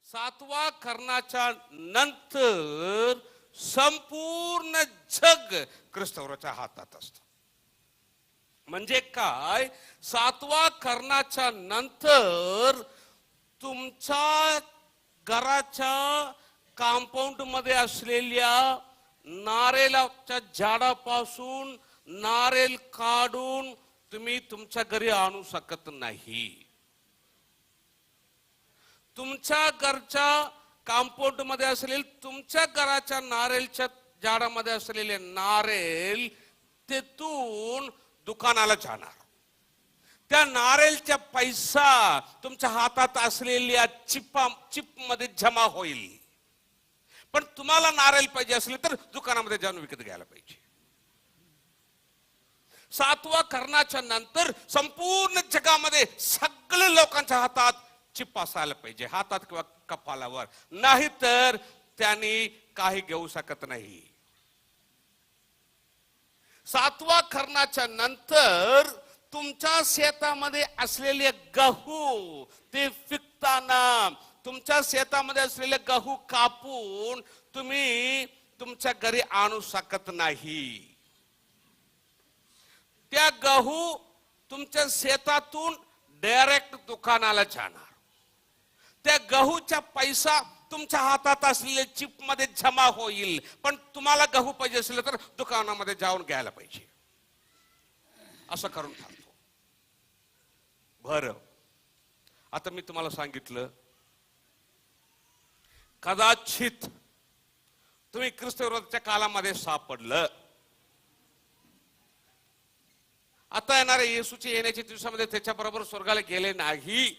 सातवा करण्याच्या नंतर संपूर्ण जग ख्रिस्तवराच्या हातात असतं. म्हणजे काय, सातवा करण्याच्या नंतर तुमच्या घराच्या कंपाऊंड मध्ये असलेल्या नारळाच्या झाडापासून नारळ काढून तुम्ही तुमच्या घरी आणू शकत नाही. तुमच्या घरच्या कंपाऊंड मध्ये असलेले तुमच्या घराच्या नारळच्या झाडामध्ये असलेले नारळ तेथून दुकानाला जाणार. त्या नारळच्या पैसा तुमच्या हातात असलेल्या चिप मध्ये जमा होईल. पण तुम्हाला नारळ पाहिजे असले तर दुकानामध्ये जाऊन विकत घ्यायला पाहिजे. सातवा करण्याच्या नंतर संपूर्ण जगामध्ये सगळ्या लोकांच्या हातात चिप असायला पाहिजे, हातात किंवा कपाळावर, नाहीतर त्यांनी काही घेऊ शकत नाही. सातवा करण्याच्या नंतर तुमच्या शेतामध्ये असलेले गहू ते पिकताना तुमच्या शेतामध्ये असलेले गहू कापून तुम्ही तुमच्या घरी आणू शकत नाही. त्या गहू तुमच्या शेतातून डायरेक्ट दुकानाला जाणार. त्या गहूचा पैसा तुमच्या हातात असलेल्या चिप मध्ये जमा होईल. पण तुम्हाला गहू पाहिजे असेल तर दुकानामध्ये जाऊन घ्यायला पाहिजे. असं करून टाकतो. बरं, आता मी तुम्हाला सांगितलं, कदाचित तुम्ही ख्रिस्तविरोधाच्या काळामध्ये सापडलं. आता येणाऱ्या येशूच्या येण्याच्या दिवसामध्ये त्याच्याबरोबर स्वर्गाला गेले नाही.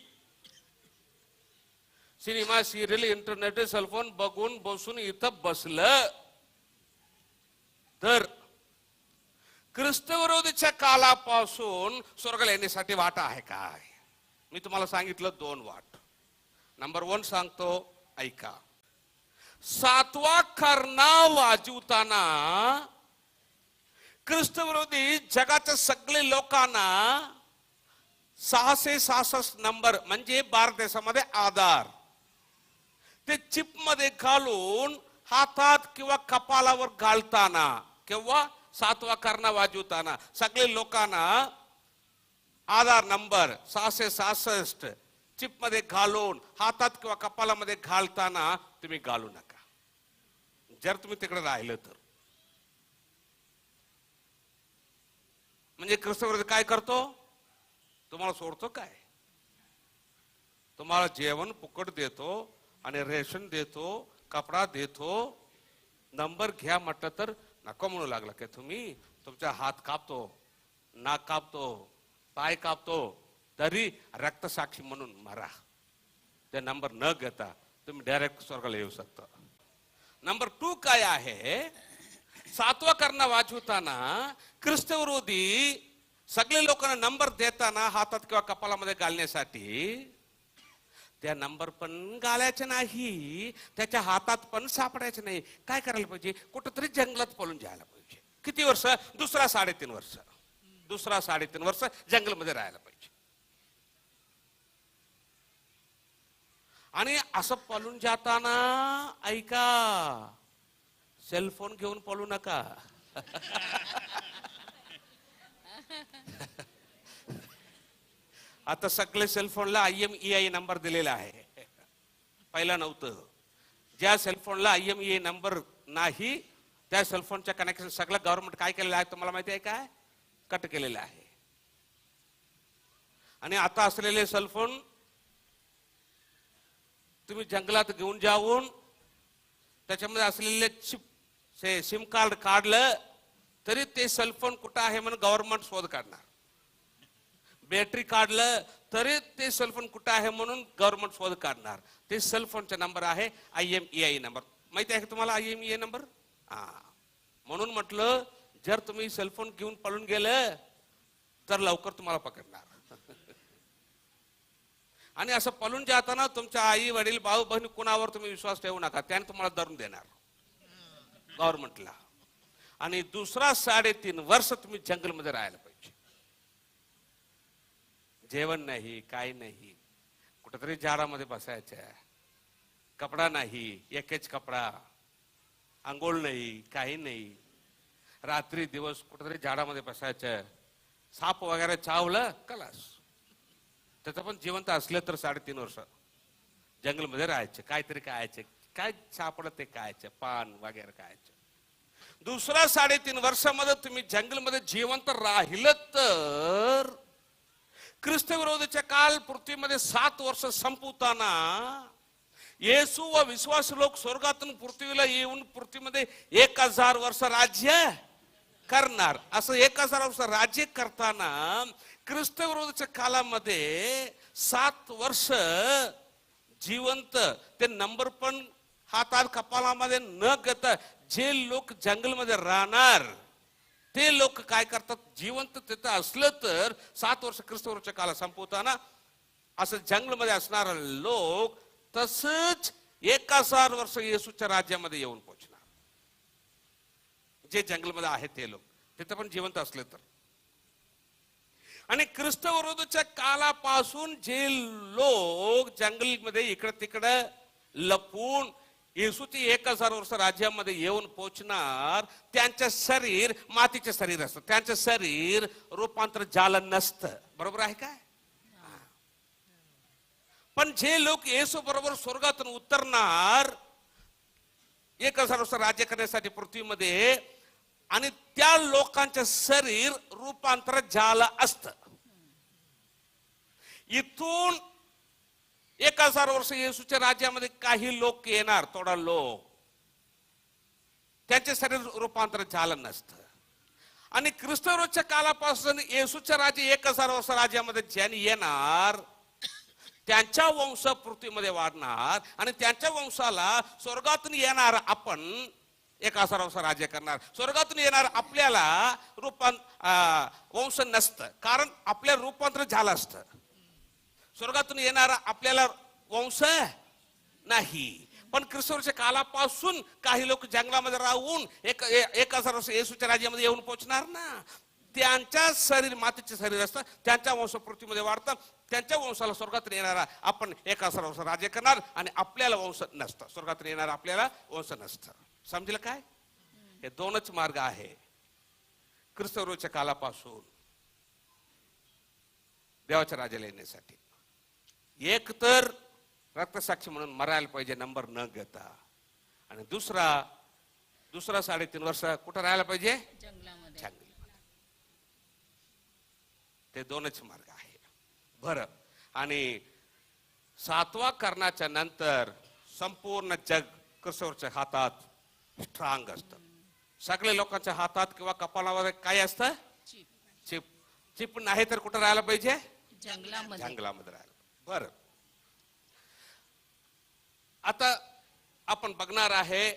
सिनेमा, सिरियल, इंटरनेट, सेलफोन बघून बसून इथं बसलं तर ख्रिस्तविरोधीच्या काळापासून स्वर्गाला येण्यासाठी वाट आहे काय? मी तुम्हाला सांगितलं 2 वाट. नंबर 1 सांगतो, ऐका. सातवा करणा वाजवताना ख्रिस्तविरोधी जगाच्या सगळे लोकांना 666 नंबर म्हणजे भारत देशामध्ये आधार ते चिप मध्ये घालून हातात किंवा कपाळावर घालताना किंवा सातवा करणा वाजवताना सगळे लोकांना आधार नंबर 666 चिप मध्ये घालून हातात किंवा कपाळामध्ये घालताना तुम्ही घालू नका. जर तुम्ही तिकडे राहिलं तर. म्हणजे ख्रिस्तविरोधी काय करतो? तुम्हाला सोडतो काय? तुम्हाला जेवण फुकट देतो आणि रेशन देतो, कपडा देतो. नंबर घ्या म्हटलं तर नको म्हणू लागला की तुम्ही तुमचा हात कापतो, नाक कापतो, पाय कापतो, तरी रक्तसाक्षी म्हणून मरा. ते नंबर न घेता तुम्ही डायरेक्ट स्वर्गाला येऊ शकता. नंबर 2 काय आहे? सातवा करणा वाजवताना ख्रिस्तविरोधी सगळे लोकांना नंबर देताना हातात किंवा कपाळामध्ये घालण्यासाठी त्या नंबर पण घालायचे नाही, त्याच्या हातात पण सापडायचे नाही. काय करायला पाहिजे? कुठंतरी जंगलात पळून जायला पाहिजे. किती वर्ष? दुसरा 3.5 वर्ष. दुसरा 3.5 वर्ष जंगलमध्ये राहायला पाहिजे. आणि असं पळून जाताना ऐका, सेलफोन घेऊन पळू नका. आता सगळे सेलफोनला IMEI नंबर दिलेला आहे. पहिला नव्हतं. ज्या सेलफोनला IMEI नंबर नाही त्या सेलफोनच्या कनेक्शन सगळं गव्हर्नमेंट काय केलेलं आहे तुम्हाला माहिती आहे काय? कट केलेलं आहे. आणि आता असलेले सेलफोन तुम्ही जंगलात घेऊन जाऊन त्याच्यामध्ये असलेले सिम कार्ड काढलं तरी ते सेलफोन कुठं आहे म्हणून गव्हर्नमेंट शोध काढणार. बॅटरी काढलं तरी ते सेलफोन कुठं आहे म्हणून गव्हर्नमेंट शोध काढणार. ते सेलफोनचा नंबर आहे IMEI नंबर. माहिती आहे का तुम्हाला IMEI नंबर? म्हणून म्हटलं जर तुम्ही सेलफोन घेऊन पळून गेलं तर लवकर तुम्हाला पकडणार. आणि असं पळून जाताना तुमच्या आई वडील भाऊ बहीण कुणावर तुम्ही विश्वास ठेवू नका, त्याने तुम्हाला धरून देणार गव्हर्नमेंटला. आणि दुसरा 3.5 वर्ष तुम्ही जंगलमध्ये राहायला पाहिजे. जेवण नाही, काय नाही, कुठेतरी झाडामध्ये बसायचं. कपडा नाही, एकच कपडा, आंघोळ नाही, काही नाही. रात्री दिवस कुठेतरी झाडामध्ये बसायचं, साप वगैरे चावलं कलास. त्याचं पण जिवंत असलं तर 3.5 वर्ष जंगलमध्ये राहायचे, काहीतरी खायचे, काय सापडत ते खायचे, पान वगैरे खायचे. दुसरा 3.5 वर्षामध्ये तुम्ही जंगलमध्ये जिवंत राहिलं तर ख्रिस्तविरोधीच्या काल पृथ्वीमध्ये 7 वर्ष संपवताना येशू व विश्वास लोक स्वर्गातून पृथ्वीला येऊन पृथ्वीमध्ये 1000 वर्ष राज्य करणार. असं 1000 वर्ष राज्य करताना ख्रिस्तविरोधीच्या कालामध्ये 7 वर्ष जिवंत, ते नंबर पण हातात कपाळामध्ये न घेता जे लोक जंगलमध्ये राहणार ते लोक काय करतात, जिवंत तिथं असलं तर 7 वर्ष ख्रिस्तविरोधीच्या काला संपवताना असं जंगलमध्ये असणारे लोक तसंच 1000 वर्ष येशूच्या राज्यामध्ये येऊन पोहोचणार. जे जंगलमध्ये आहेत ते लोक तिथं पण जिवंत असले तर. आणि ख्रिस्तविरोधीच्या कालापासून जे लोक जंगलमध्ये इकडे तिकडे लपून येशूची 1000 वर्ष राज्यामध्ये येऊन पोहोचणार, त्यांचं शरीर मातीचे शरीर असतं, त्यांचं शरीर रूपांतर झालं नसतं. बरोबर आहे काय? पण जे लोक येशू बरोबर स्वर्गातून उतरणार 1000 वर्ष राज्य करण्यासाठी पृथ्वीमध्ये, आणि त्या लोकांचं शरीर रूपांतर झालं असतं. इथून 1000 वर्ष येशूच्या राज्यामध्ये काही लोक येणार, थोडा लोक, त्यांचे शरीर रूपांतर झालं नसतं. आणि ख्रिस्तविरोधीच्या कालापासून येशूच्या राज्य 1000 वर्ष राज्यामध्ये ज्यांनी येणार त्यांच्या वंश पृथ्वीमध्ये वाढणार, आणि त्यांच्या वंशाला स्वर्गातून येणार आपण 1000 वर्ष राज्य करणार. स्वर्गातून येणार आपल्याला वंश नसतं, कारण आपल्या रूपांतर झालं असतं. स्वर्गातून येणार आपल्याला वंश नाही. पण ख्रिस्तविरोधीच्या कालापासून काही लोक जंगलामध्ये राहून 1000 वर्ष येशूच्या राज्यामध्ये येऊन पोहोचणार ना, त्यांच्या शरीर मातीचे शरीर असतं, त्यांच्या वंश पृथ्वीमध्ये वाढतं, त्यांच्या वंशाला स्वर्गातून येणारा आपण 1000 वर्ष राज्य करणार, आणि आपल्याला वंश नसतं, स्वर्गातून येणारा आपल्याला वंश नसतं. समजलं काय? हे दोनच मार्ग आहे ख्रिस्तविरोधीच्या कालापासून देवाच्या राज्याला येण्यासाठी. एक तर रक्तसाक्षी म्हणून मरायला पाहिजे नंबर न घेता, आणि दुसरा 3.5 वर्ष कुठं राहायला पाहिजे, जंगलामध्ये. ते दोनच मार्ग आहे. बरं, आणि 7वा करण्याच्या नंतर संपूर्ण जग ख्रिस्तविरोधीच्या हातात स्ट्रॉंग असतं. सगळ्या लोकांच्या हातात किंवा कपाळावर काय असतं, चिप नाही तर कुठं राहायला पाहिजे, जंगलामध्ये राहायला. बरं, आता आपण बघणार आहे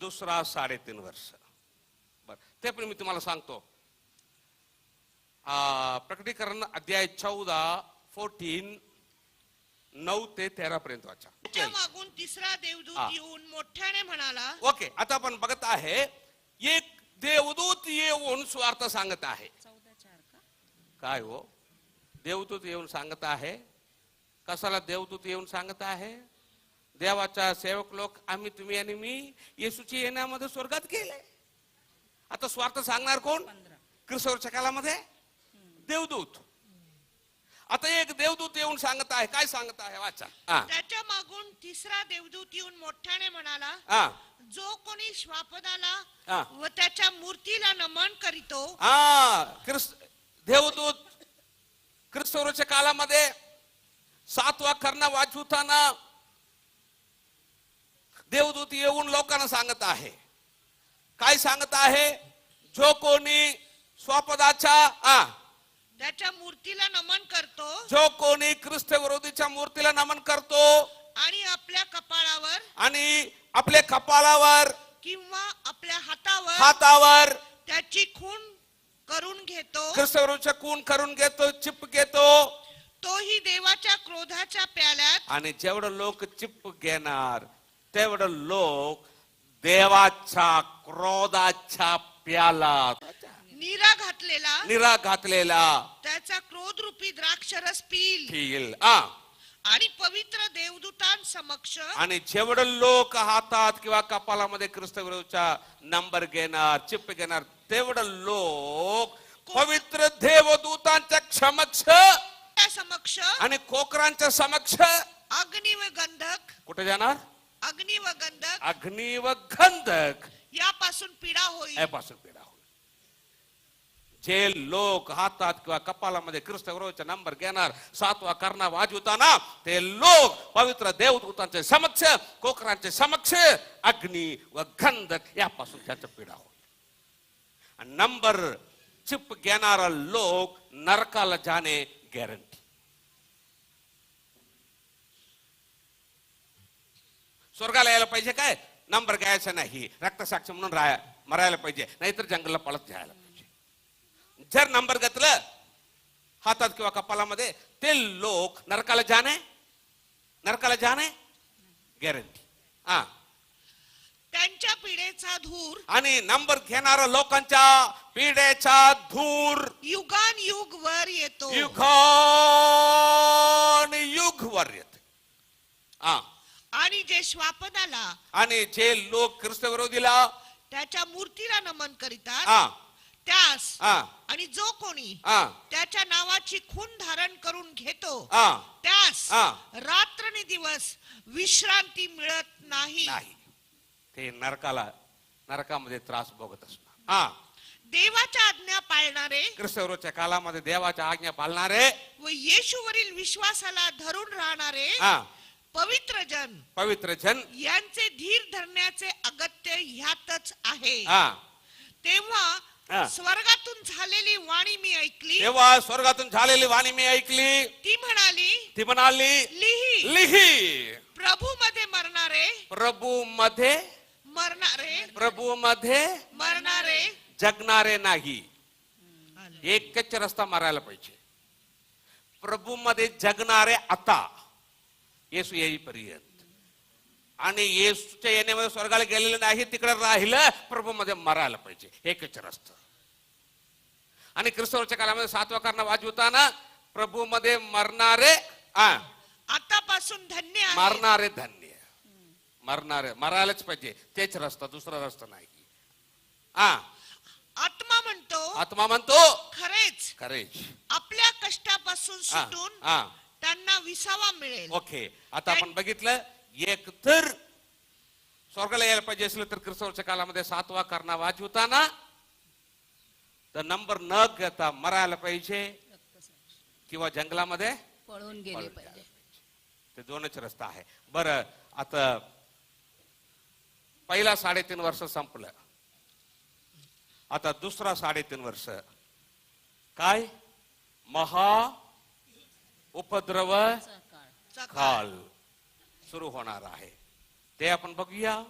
दुसरा 3.5 वर्ष. बर, ते पण मी तुम्हाला सांगतो. प्रकटीकरण अध्याय 14 9 ते 13 पर्यंत वाचा. मागून तिसरा देवदूत येऊन मोठ्याने म्हणाला. ओके, आता आपण बघत आहे एक देवदूत येऊन स्वार्थ सांगत आहे. काय हो, देवदूत येऊन सांगत आहे. कशाला देवदूत येऊन सांगत आहे? देवाचा सेवक लोक आम्ही, तुम्ही आणि मी येशूची येण्यामध्ये स्वर्गात गेले. आता स्वार्थ सांगणार कोण? ख्रिस्तविरोधीच्या कालामध्ये देवदूत. आता एक देवदूत येऊन सांगत आहे. काय सांगत आहे वाचा. त्याच्या मागून तिसरा देवदूत येऊन मोठ्याने म्हणाला, जो कोणी श्वापदाला व त्याच्या मूर्तीला नमन करीतो. देवदूत ख्रिस्तविरोधीच्या कालामध्ये 7वा कर्ण वाजवताना देवदूत येऊन लोकांना सांगत आहे. काय सांगत आहे? जो कोणी स्वपदाच्या त्याच्या मूर्तीला नमन करतो, जो कोणी ख्रिस्तविरोधीच्या मूर्तीला नमन करतो आणि आपल्या कपाळावर किंवा आपल्या हातावर त्याची खून करून घेतो, ख्रिस्तविरोधीचा खून करून घेतो, चिप घेतो, तोही देवाच्या क्रोधाच्या प्याल्यात. आणि जेवढं लोक चिप घेणार तेवढं लोक देवाच्या क्रोधाच्या प्यालात निरा घातलेला त्याचा क्रोध रूपी द्राक्षरस पिईल. आणि पवित्र देवदूतांसमक्ष आणि जेवढे लोक हातात किंवा कपालामध्ये ख्रिस्त विरोधाचा नंबर घेणार, चिप घेणार, तेवढे लोक पवित्र देवदूतांच्या समक्ष आणि कोकरांच्या समक्ष अग्नी व गंधक कुठे जाणार? अग्नी व गंधक अग्नी व गंधक यापासून पीडा होईल. यापासून पीडा होईल. जे लोक हातात किंवा कपालामध्ये ख्रिस्त विरोधाचा नंबर घेणार, 7वा करणा वाजवताना ते लोक पवित्र देवदूतांचे समक्ष, कोकरांचे समक्ष अग्नी व गंधक यापासून त्याचं पीडा होईल. नंबर चिप घेणारा लोक नरकाला जाणे गॅरंटी. स्वर्गाला यायला पाहिजे काय? नंबर घ्यायचा नाही, रक्तसाक्षी म्हणून मरायला पाहिजे, नाहीतर जंगलला पळत जायला पाहिजे. जर नंबर घेतलं हातात किंवा कपालामध्ये, ते लोक नरकाला जाणे गॅरंटी. त्यांच्या पिढेचा धूर आणि नंबर घेणाऱ्या लोकांच्या पिढेचा धूर युगान युग वर येतो. युगान युग वर येते. आणि जे श्वापदाला आणि जे लोक ख्रिस्त विरोधीला त्याच्या मूर्तीला नमन करीतात त्यास आणि जो कोणी त्याच्या नावाची खून धारण करून घेतो त्यास रात्र दिवस विश्रांती मिळत नाही. ते नरकामध्ये त्रास भोगत असणार. देवाच्या आज्ञा पाळणारे, ख्रिस्त विरोधीच्या कालामध्ये देवाच्या आज्ञा पाळणारे व येशूवरील विश्वासाला धरून राहणारे पवित्र जन यांचे धीर धरण्याचे अगत्य ह्यातच आहे. तेव्हा स्वर्गातून झालेली वाणी मी ऐकली. ती म्हणाली लिही प्रभू मध्ये मरणारे जगणारे नाही. एकच रस्ता मारायला पाहिजे. प्रभू मध्ये जगणारे आता येशू येईपर्यंत, आणि येशूच्या येण्यामध्ये स्वर्गाला गेलेलं नाही, तिकडे राहिलं प्रभू मध्ये मरायला पाहिजे. एकच रस्ता. आणि ख्रिस्ताच्या काळामध्ये 7वा करणा वाजवताना प्रभू मध्ये मरणारे आतापासून धन्य मरायलाच पाहिजे. तेच रस्ता, दुसरा रस्ता नाही. आत्मा म्हणतो खरेच आपल्या कष्टापासून सुटून त्यांना विसावा मिळेल. ओके, आता आपण बघितलं, एक तर स्वर्गाला यायला पाहिजे असलं तर ख्रिस्ताच्या काळामध्ये 7वा करणा वाजवताना तर नंबर न घेता मरायला पाहिजे किंवा जंगलामध्ये पळून गेले पाहिजे. ते दोनच रस्ता आहे. बरं, आता पहिला 3.5 वर्ष संपलं, आता दुसरा 3.5 वर्ष काय? महा उपद्रव काल सुरू होणार आहे. ते आपण बघूया.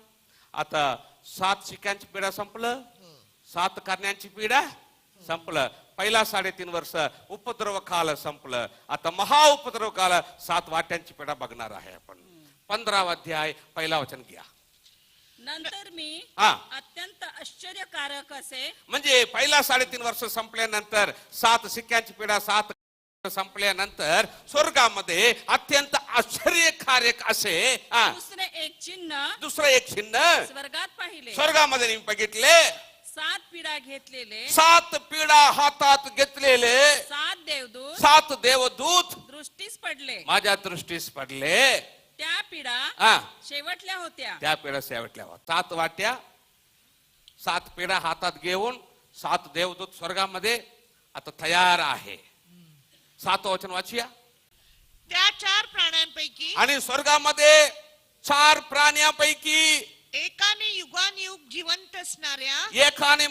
आता 7 शिक्क्यांची पिढा संपलं, 7 करण्यांची पिढा संपलं. पहिला 3.5 वर्ष उपद्रव काल संपलं. आता महा उपद्रव काल 7 वाट्यांची पिढा बघणार आहे आपण. 15वा अध्याय पहिला वचन घ्या. नंतर मी अत्यंत आश्चर्यकारक असे, म्हणजे पहिला 3.5 वर्ष संपल्यानंतर 7 शिक्क्यांची पिढा 7 संपल्यानंतर स्वर्गामध्ये अत्यंत आश्चर्यकारक असे दुसरं एक चिन्ह स्वर्गात पाहिले. स्वर्गामध्ये मी बघितले 7 पिढा घेतलेले, 7 पिढा हातात घेतलेले 7 देवदूत दृष्टीस पडले. माझ्या दृष्टीस पडले. त्या पिढा शेवटल्या होत्या. 7 वाट्या, 7 पिढा हातात घेऊन 7 देवदूत स्वर्गामध्ये आता तयार आहे. 7वं वचन वाचूया. त्या 4 प्राण्यांपैकी आणि स्वर्गामध्ये 4 प्राण्यांपैकी एकाने युगानुयुग जिवंत असणाऱ्या, एकाने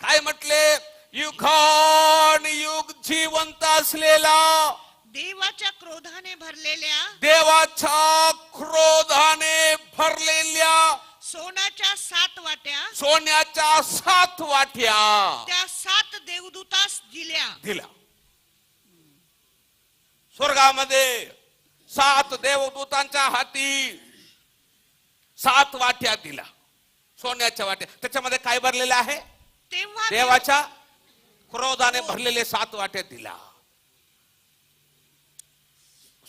काय म्हटले? युगानुयुग जिवंत असलेला, देवाच्या क्रोधाने भरलेल्या सोन्याच्या 7 वाट्या त्या 7 देवदूतास दिल्या. स्वर्गामध्ये 7 देवदूतांच्या हाती 7 वाट्या दिला, सोन्याच्या वाट्या. त्याच्यामध्ये काय भरलेलं आहे? तेव्हा देवाच्या क्रोधाने भरलेले 7 वाट्या दिला.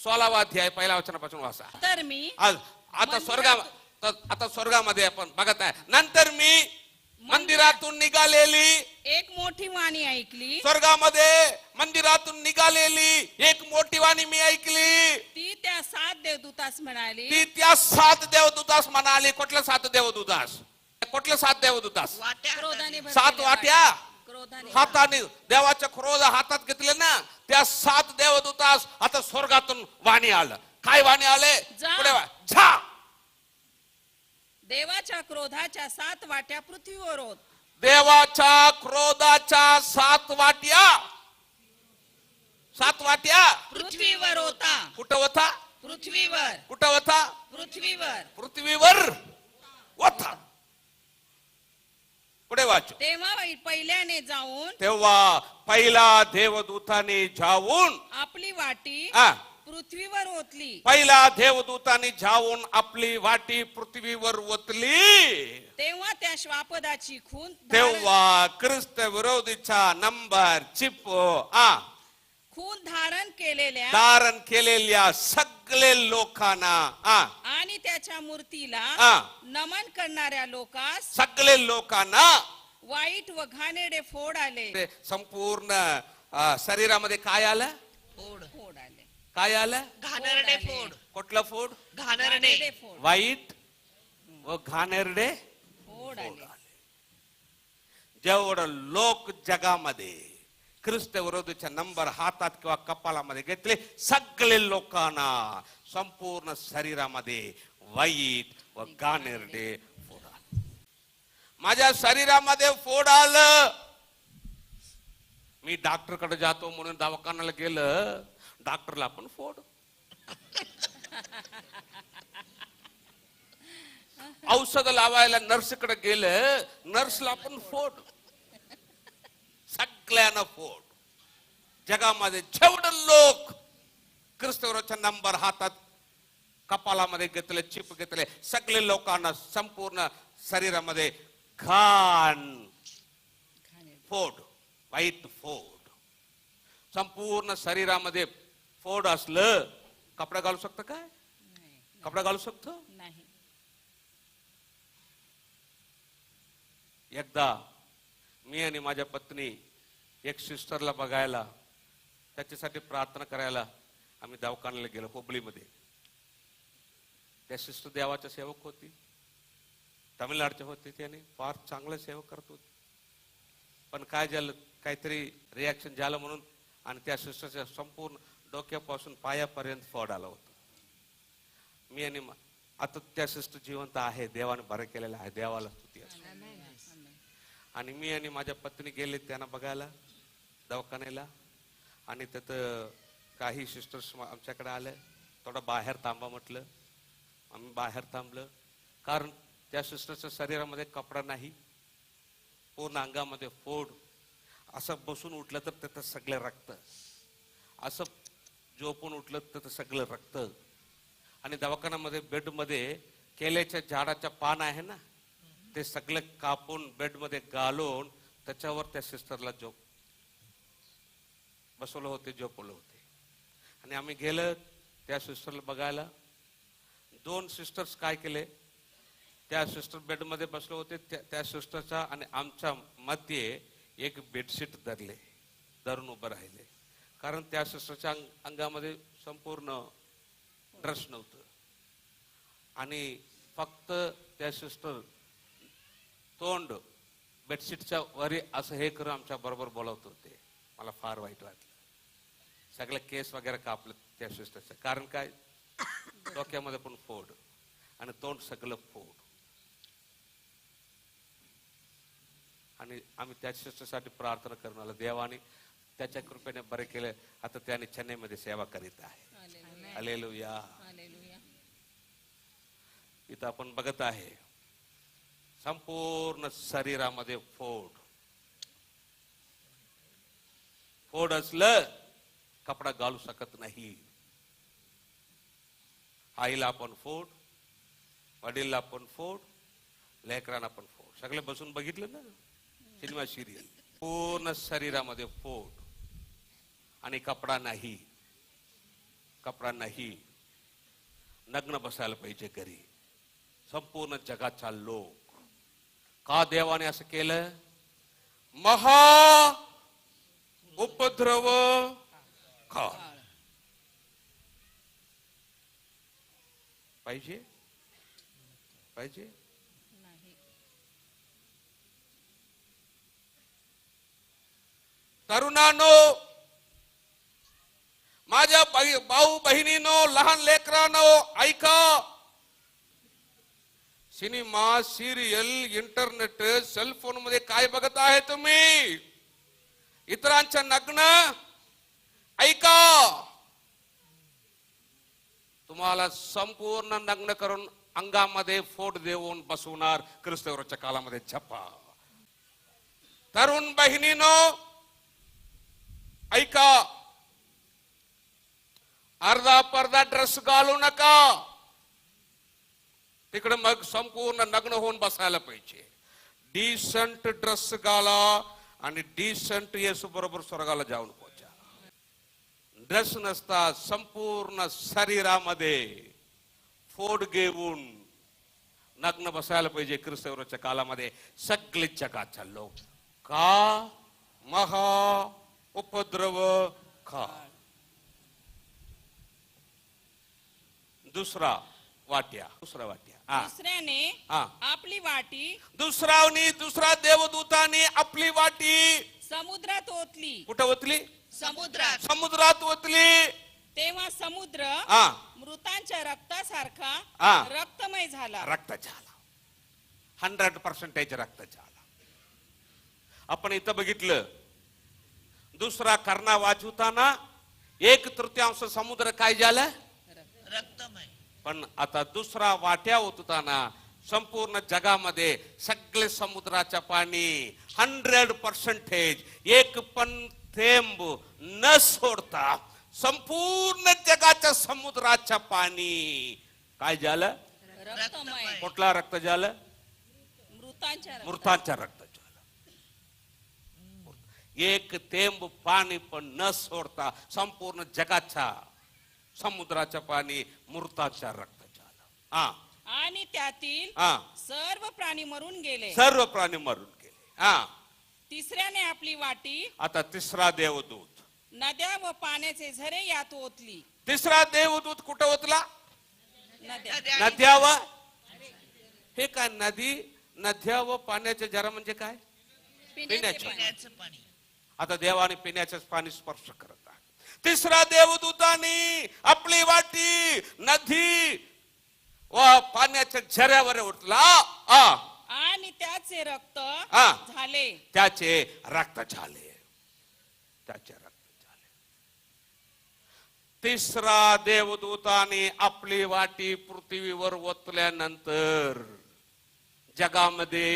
16वा अध्याय पहिल्या वचनापासून वाचा. तर मी आज आता स्वर्गामध्ये आपण बघत आहे. नंतर मी मंदिरातून निघालेली एक मोठी वाणी ऐकली. स्वर्गामध्ये मंदिरातून निघालेली एक मोठी वाणी मी ऐकली. ती त्या 7 देवदूतास म्हणाली. ती त्या 7 देवदूतास म्हणाली. कुठल्या 7 देवदूतास? कुठल्या 7 देवदूतास? वाट्या क्रोधाने हातात. 7 भरलेल्या वाट्या क्रोधाने हाताने देवाच्या क्रोध हातात घेतले ना, त्या 7 देवदूतास आता स्वर्गातून वाणी आलं. काय वाणी आले? जा. पुढे झा. देवाच्या क्रोधाच्या 7 वाट्या पृथ्वीवर होत. देवाच्या क्रोधाच्या 7 वाट्या. 7 वाट्या पृथ्वीवर होता. कुठं होता? पृथ्वीवर. कुठं होता? पृथ्वीवर. पृथ्वीवर होता. पुढे वाच. तेव्हा पहिल्याने जाऊन तेव्हा पहिला देवदूताने जाऊन आपली वाटी आ, पृथ्वीवर ओतली. पहिला देवदूताने जाऊन आपली वाटी पृथ्वीवर ओतली. तेव्हा त्या श्वापदाची खून तेव्हा ख्रिस्त विरोधीचा नंबर चिप धारण केलेल्या धारण केलेल्या सगळे लोकांना आणि त्याच्या मूर्तीला आ. नमन करणाऱ्या लोकांस सगळे लोकांना वाईट व घाणेरडे फोड आले. ते संपूर्ण शरीरामध्ये काय आलं? फोड आले. काय आलं? घाणेरडे फोड. कुठलं फोड? घाणेरडे फोड. वाईट व घाणेरडे फोड आले. जेवढं लोक जगामध्ये ख्रिस्त विरोधीचा नंबर हातात किंवा कपालामध्ये घेतले, सगळे लोकांना संपूर्ण शरीरामध्ये वाईट व घाणेरडे फोड आले. माझ्या शरीरामध्ये फोड आलं. मी डॉक्टर कडे जातो म्हणून दवाखान्याला गेलं, डॉक्टरला पण फोड. औषध लावायला नर्स कडे गेलं, नर्सला पण फोड. सगळ्यांना फोड. जगामध्ये जेवढे लोक ख्रिस्तवराचा नंबर हातात कपालामध्ये घेतले, चिप घेतले, सगळे लोकांना संपूर्ण शरीरामध्ये घाण फोड, वाईट फोड. संपूर्ण शरीरामध्ये फोड असलं, कपडा घालू शकतो काय? कपडा घालू शकतो? नाही. एकदा मी आणि माझ्या पत्नी एक सिस्टरला बघायला, त्याच्यासाठी प्रार्थना करायला आम्ही दवाखान्याला गेलो हुबळीमध्ये. त्या सिस्टर देवाच्या सेवक होती, तामिळनाडूचे होते. त्याने फार चांगलं सेवक करत होते. पण काय झालं, काहीतरी रिॲक्शन झालं म्हणून आणि त्या सिस्टरच्या संपूर्ण डोक्यापासून पायापर्यंत फोड आला होता. मी आणि आता त्या सिस्टर जिवंत आहे, देवाने बरं केलेलं आहे, देवाला स्तुती असो. आणि मी आणि माझ्या पत्नी गेले त्यांना बघायला दवाखान्याला. आणि तिथं काही सिस्टर्स आमच्याकडे आले, थोडं बाहेर थांबा म्हटलं. आम्ही बाहेर थांबलं, कारण त्या सिस्टरच्या शरीरामध्ये कपडा नाही, पूर्ण अंगामध्ये फोड. असं बसून उठलं तर तिथं सगळं रक्त, असं झोपून उठलं तर सगळं रक्त. आणि दवाखान्यामध्ये बेडमध्ये केल्याच्या झाडाच्या पान आहे ना, ते सगळे कापून बेडमध्ये घालून त्याच्यावर त्या सिस्टरला बसवलं होते, झोपवलं होते. आणि आम्ही गेलं त्या सिस्टरला बघायला. 2 सिस्टर्स काय केले, त्या सिस्टर बेडमध्ये बसले होते, त्या सिस्टरचा आणि आमच्या मध्ये एक बेडशीट धरून उभं राहिले. कारण त्या सिस्टरच्या अंगामध्ये संपूर्ण ड्रेस नव्हतं. आणि फक्त त्या सिस्टर तोंड बेडशीटच्या वरी असं हे करून आमच्या बरोबर बोलवत होते. मला फार वाईट वाटलं. सगळे केस वगैरे कापले त्या सिस्टरचं. कारण काय, डोक्यामध्ये पण फोड आणि तोंड सगळं फोड. आणि आम्ही त्या सिस्टरसाठी प्रार्थना करून आलो. देवाने त्याच्या कृपेने बरे केले. आता त्याने चेन्नईमध्ये सेवा करीत आहे. हालेलुया. इथं आपण बघत आहे संपूर्ण शरीरामध्ये फोड असलं कपडा घालू शकत नाही. आईला पण फोड, वडीलला पण फोड, लेकरांना पण फोड. सगळे बसून बघितलं ना सिनेमा सिरियल. पूर्ण शरीरामध्ये फोड आणि कपडा नाही. कपडा नाही, नग्न बसायला पाहिजे घरी. संपूर्ण जगाचा लोक. का देवाने असं केलं? महा उपद्रव काळ पाहिजे पाहिजे. नाही. तरुणांनो, माझ्या भाऊ बहिणीनो, लहान लेकरांनो, ऐका. सिनेमा, सिरियल, इंटरनेट, सेलफोन मध्ये काय बघत आहे तुम्ही? इतरांच्या नग्न. ऐका, तुम्हाला संपूर्ण नग्न करून अंगामध्ये फोड देऊन बसवणार ख्रिस्तवरच्या काळामध्ये झप्पा. तरुण बहिणीनो, ऐका. अर्धा पर्दा ड्रेस घालू नका. तिकडे मग संपूर्ण नग्न होऊन बसायला पाहिजे. डिसेंट ड्रेस घाला आणि डिसेंट येसू बरोबर स्वर्गाला जाऊन पोहोचा. ड्रेस नसता संपूर्ण शरीरामध्ये फोड घेऊन नग्न बसायला पाहिजे ख्रिस्तवरच्या काळामध्ये सगळे जगाचा लोक. का? महा उपद्रव काळ. दुसरा वाट्या. दुसऱ्याने हा. आपली वाटी दुसरा देवदूताने आपली वाटी समुद्रात ओतली. कुठं ओतली? समुद्रात. समुद्रात ओतली. तेव्हा समुद्र हा. मृतांच्या रक्तासारखा हा. रक्तमय झाला. रक्त झाला. 100% रक्त झाला. आपण इथं बघितलं, दुसरा करणा वाजवताना 1/3 समुद्र काय झालं? रक्तमय. पण आता दुसरा वाट्या होताना संपूर्ण जगामध्ये सगळे समुद्राच्या पाणी 100% एक पण थेंब न सोडता संपूर्ण जगाच्या समुद्राच्या पाणी काय झालं? रक्तमय. कुठला रक्त झालं? मृतांच्या रक्त झालं. एक थेंब पाणी पण न सोडता संपूर्ण जगाच्या समुद्राच्या पाणी मृताच्या रक्त झालं. हा. आणि त्यातील हा. सर्व प्राणी मरून गेले. सर्व प्राणी मरून गेले. हा. तिसऱ्याने आपली वाटी आता तिसरा देवदूत नद्या व पाण्याचे झरे यात ओतली. तिसरा देवदूत कुठं ओतला? नद्या. नद्या व हे काय? नद्या व पाण्याचे झरा म्हणजे काय? पिण्याचे. पिण्याचं पाणी. आता देवाने पिण्याचे पाणी स्पर्श करत आहे. तिसरा देवदूताने आपली वाटी नदी व पाण्याच्या झऱ्यावर उठला. आणि त्याचे रक्त हा. झाले. त्याचे रक्त झाले. त्याचे रक्त झाले. तिसरा देवदूताने आपली वाटी पृथ्वीवर ओतल्यानंतर जगामध्ये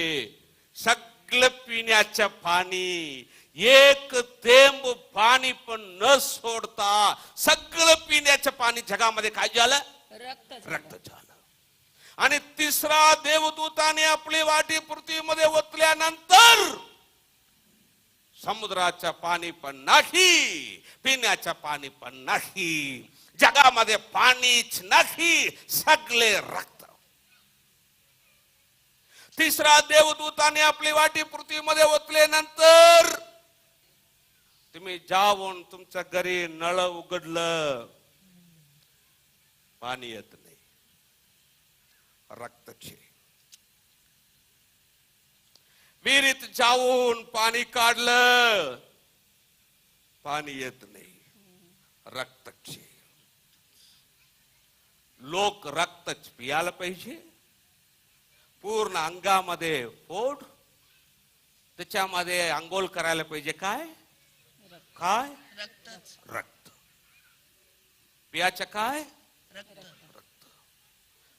सगळं पिण्याचं पाणी, एक थेंब पाणी पण न सोडता सगळं पिण्याचं पाणी जगामध्ये काय झालं? रक्त झालं. आणि तिसरा देवदूताने आपली वाटी पृथ्वीमध्ये ओतल्यानंतर समुद्राचं पाणी पण नाही, पिण्याचं पाणी पण नाही, जगामध्ये पाणीच नाही, सगळे रक्त. तिसरा देवदूताने आपली वाटी पृथ्वीमध्ये ओतल्यानंतर तुम्ही जाऊन तुमच्या घरी नळ उघडलं, पाणी येत नाही, रक्तचे. विहिरीत जाऊन पाणी काढलं, पाणी येत नाही, रक्तचे. लोक रक्तच पियाला पाहिजे. पूर्ण अंगामध्ये फोड, त्याच्यामध्ये अंघोळ करायला पाहिजे. काय काय? रक्त. पियाचं काय? रक्त.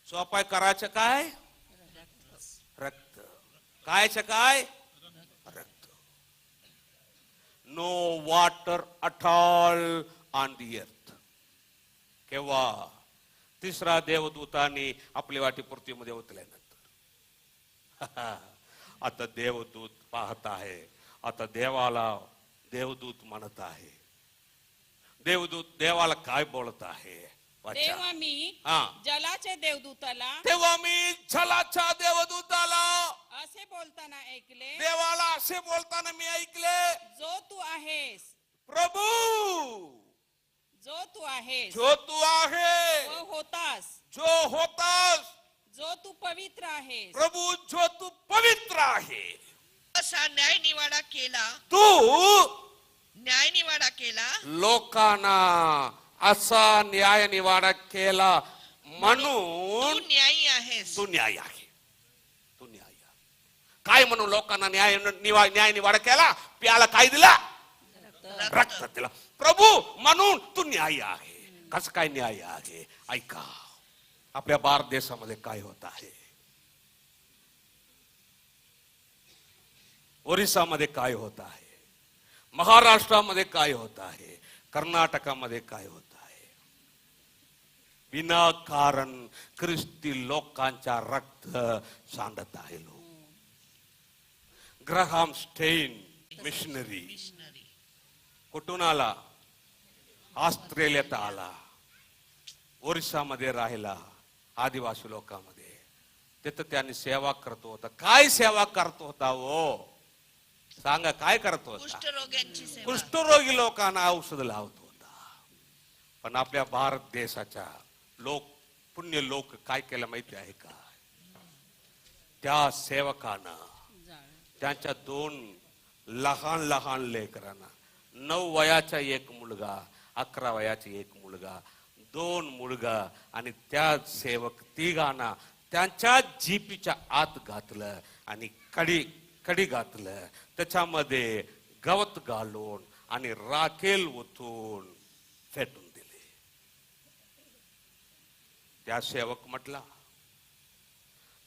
स्वयंपाक करायचं काय? रक्त. खायचं काय? रक्त. No water at all on the earth. केव्हा? तिसरा देवदूताने आपली वाटी पृथ्वीमध्ये ओतल्यानंतर. आता देवदूत पाहत आहे. आता देवाला देवदूत म्हणत आहे, देवदूत देवाला काय बोलत आहे वाचा. तेव्हा मी हा. जलाच्या देवदूताला तेव्हा मी जलाच्या देवदूताला असे बोलताना ऐकले, देवाला असे बोलताना मी ऐकले, जो तू आहेस, प्रभू जो तू आहेस जो तू आहे, व होतास, जो होतास, जो तू पवित्र आहेस, प्रभू जो तू पवित्र आहे, असा न्याय निवाडा केला, तू न्याय निवाडा केला लोकांना असा न्याय निवाडा केला तू म्हणून न्यायी आहेस. तू न्याय आहे. तू न्याय आहे. काय म्हणून लोकांना न्याय निवाडा केला? प्याला काय दिला? रक्त दिला. प्रभू म्हणून तू न्याय आहे. कसं काय न्याय आहे? ऐका, आपल्या भारत देशामध्ये काय होत आहे, ओरिसामध्ये काय होत आहे, महाराष्ट्रामध्ये काय होत आहे, कर्नाटकामध्ये काय होत आहे. विनाकारण ख्रिस्ती लोकांच्या रक्त सांडत आहे. लोक ग्राहम स्टेन मिशनरी मिशनरी कुठून आला? ऑस्ट्रेलियात आला, ओरिसामध्ये राहिला, आदिवासी लोकांमध्ये. तिथं त्यांनी सेवा करत होता. काय सेवा करत होता हो? सांगा, काय करत होता? कुष्ठरोग्यांची सेवा. कुष्ठरोगी लोकांना औषध लावत होता. पण आपल्या भारत देशाच्या पुण्य लोक काय केलं माहिती आहे का? त्या सेवकानं त्यांच्या 2 लहान लहान लेकरांना, 9 वयाचा एक मुलगा, 11 वयाचा एक मुलगा, 2 मुलगा आणि त्या सेवक तिघांना त्यांच्या जीपीच्या आत घातलं आणि कडी घातलं, त्याच्यामध्ये गवत घालून आणि राखेल ओतून फेटून दिले. त्या सेवक म्हटला,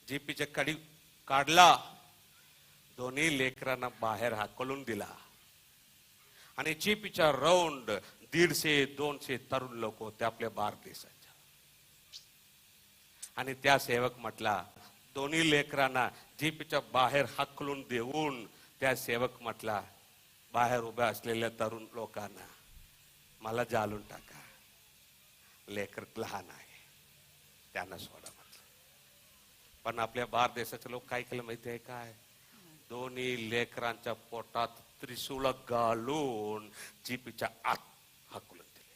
जीपीच्या कडी काढला, दोन्ही लेकरांना बाहेर हाकलून दिला आणि जीपीच्या राऊंड 150-200 तरुण लोक होते आपल्या भारत देशाच्या. आणि त्या सेवक म्हटला, दोन्ही लेकरांना जीपीच्या बाहेर हाकलून देऊन त्या सेवक म्हटला, बाहेर उभ्या असलेल्या तरुण लोकांना, मला जाळून टाका, लेकर लहान आहे, त्यांना सोडा म्हटलं. पण आपल्या भारत देशाचे लोक काय केलं माहिती आहे काय? दोन्ही लेकरांच्या पोटात त्रिशूळ घालून जीपीच्या आत हाकलून दिले.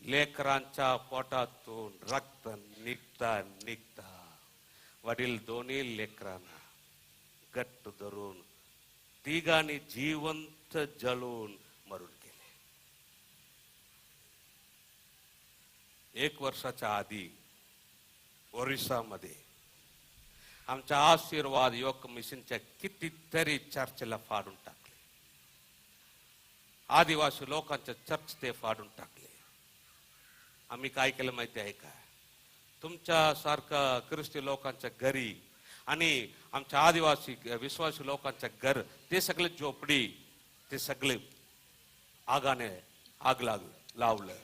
लेकरांच्या पोटातून रक्त निघता वडील दोन्ही लेकरांना गट्ट धरून तिघांनी जिवंत जळून मरून गेले. 1 वर्षाच्या आधी ओरिसामध्ये आमच्या आशीर्वाद युवक मिशनच्या कितीतरी चर्चला फाडून टाकले. आदिवासी लोकांच्या चर्च ते फाडून टाकले. आम्ही काय केलं माहिती आहे का? तुमच्या सारखं ख्रिस्ती लोकांच्या घरी आणि आमच्या आदिवासी विश्वासी लोकांच्या घर, ते सगळे झोपडी, ते सगळे आगाने आग लावलं.